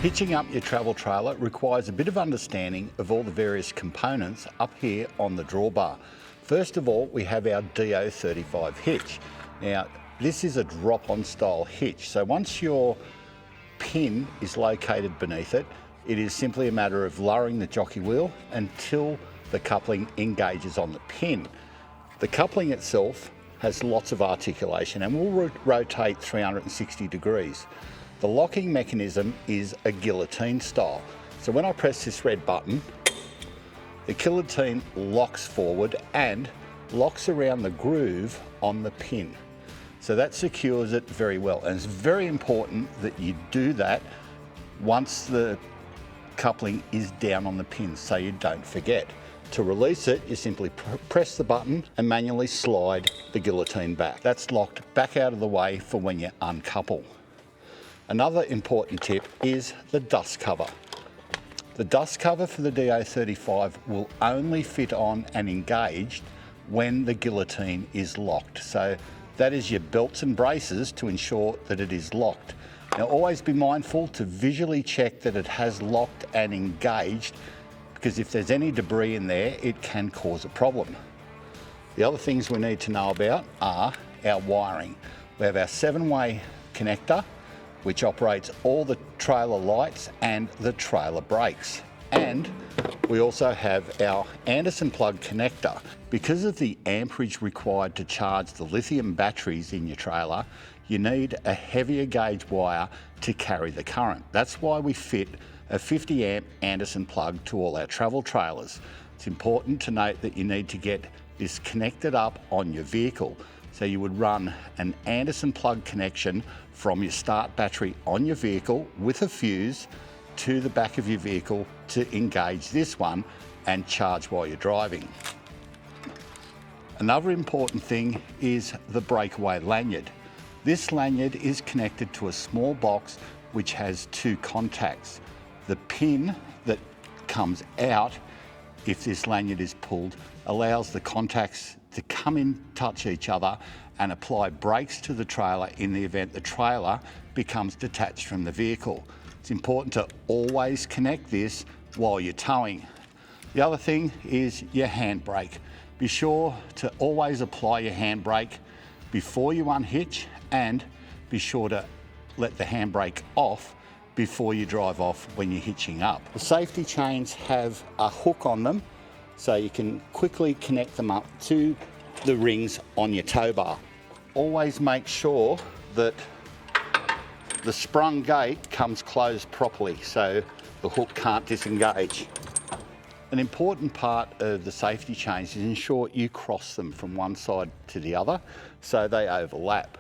Hitching up your travel trailer requires a bit of understanding of all the various components up here on the drawbar. First of all, we have our DO35 hitch. Now, this is a drop-on style hitch, so once your pin is located beneath it, it is simply a matter of lowering the jockey wheel until the coupling engages on the pin. The coupling itself has lots of articulation and will rotate 360 degrees. The locking mechanism is a guillotine style. So when I press this red button, the guillotine locks forward and locks around the groove on the pin. So that secures it very well. And it's very important that you do that once the coupling is down on the pin so you don't forget. To release it, you simply press the button and manually slide the guillotine back. That's locked back out of the way for when you uncouple. Another important tip is the dust cover. The dust cover for the DO35 will only fit on and engaged when the guillotine is locked. So that is your belts and braces to ensure that it is locked. Now always be mindful to visually check that it has locked and engaged, because if there's any debris in there, it can cause a problem. The other things we need to know about are our wiring. We have our 7-way connector, which operates all the trailer lights and the trailer brakes. And we also have our Anderson plug connector. Because of the amperage required to charge the lithium batteries in your trailer, you need a heavier gauge wire to carry the current. That's why we fit a 50 amp Anderson plug to all our travel trailers. It's important to note that you need to get this connected up on your vehicle. So you would run an Anderson plug connection from your start battery on your vehicle with a fuse to the back of your vehicle to engage this one and charge while you're driving. Another important thing is the breakaway lanyard. This lanyard is connected to a small box which has 2 contacts. The pin that comes out, if this lanyard is pulled, allows the contacts to come in, touch each other and apply brakes to the trailer in the event the trailer becomes detached from the vehicle. It's important to always connect this while you're towing. The other thing is your handbrake. Be sure to always apply your handbrake before you unhitch, and be sure to let the handbrake off before you drive off when you're hitching up. The safety chains have a hook on them, so you can quickly connect them up to the rings on your tow bar. Always make sure that the sprung gate comes closed properly so the hook can't disengage. An important part of the safety chains is ensure you cross them from one side to the other so they overlap.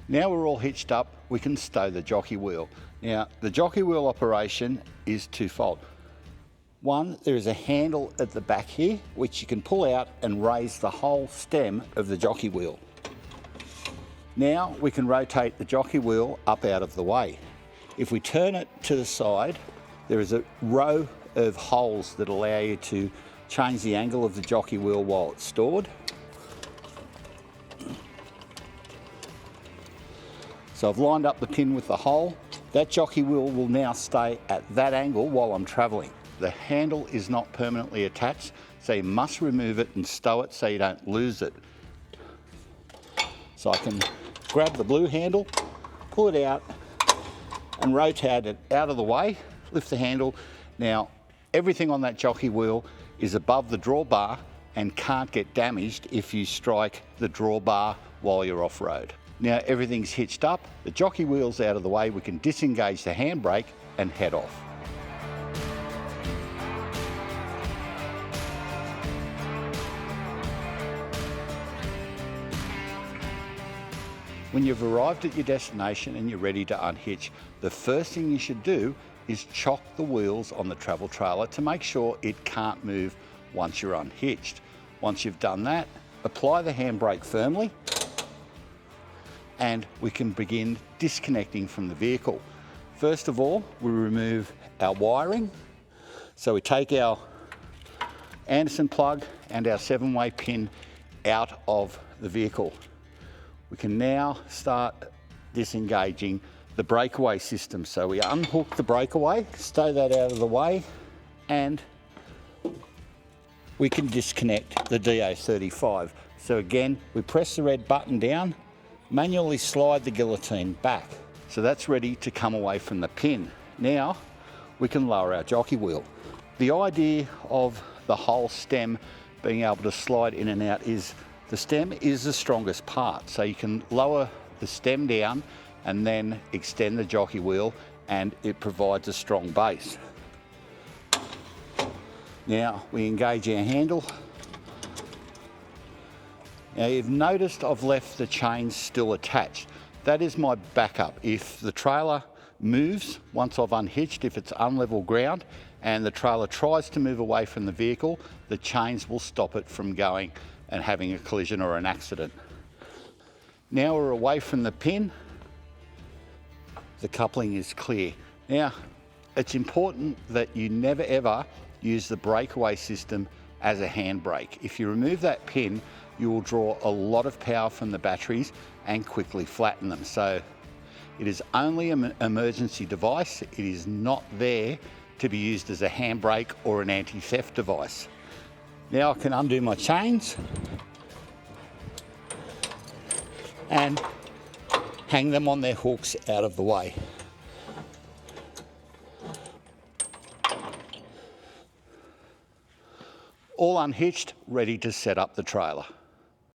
Now we're all hitched up, we can stow the jockey wheel. Now, the jockey wheel operation is twofold. One, there is a handle at the back here, which you can pull out and raise the whole stem of the jockey wheel. Now we can rotate the jockey wheel up out of the way. If we turn it to the side, there is a row of holes that allow you to change the angle of the jockey wheel while it's stored. So I've lined up the pin with the hole. That jockey wheel will now stay at that angle while I'm traveling. The handle is not permanently attached, so you must remove it and stow it so you don't lose it. So I can grab the blue handle, pull it out and rotate it out of the way, lift the handle. Now, everything on that jockey wheel is above the drawbar and can't get damaged if you strike the drawbar while you're off-road. Now everything's hitched up, the jockey wheel's out of the way, we can disengage the handbrake and head off. When you've arrived at your destination and you're ready to unhitch, the first thing you should do is chock the wheels on the travel trailer to make sure it can't move once you're unhitched. Once you've done that, apply the handbrake firmly and we can begin disconnecting from the vehicle. First of all, we remove our wiring. So we take our Anderson plug and our 7-way pin out of the vehicle. We can now start disengaging the breakaway system. So we unhook the breakaway, stow that out of the way, and we can disconnect the DO35. So again, we press the red button down, manually slide the guillotine back. So that's ready to come away from the pin. Now we can lower our jockey wheel. The idea of the whole stem being able to slide in and out is the stem is the strongest part. So you can lower the stem down and then extend the jockey wheel, and it provides a strong base. Now we engage our handle. Now you've noticed I've left the chains still attached. That is my backup. If the trailer moves, once I've unhitched, if it's unlevel ground and the trailer tries to move away from the vehicle, the chains will stop it from going and having a collision or an accident. Now we're away from the pin, the coupling is clear. Now, it's important that you never ever use the breakaway system as a handbrake. If you remove that pin, you will draw a lot of power from the batteries and quickly flatten them. So it is only an emergency device. It is not there to be used as a handbrake or an anti-theft device. Now I can undo my chains and hang them on their hooks out of the way. All unhitched, ready to set up the trailer.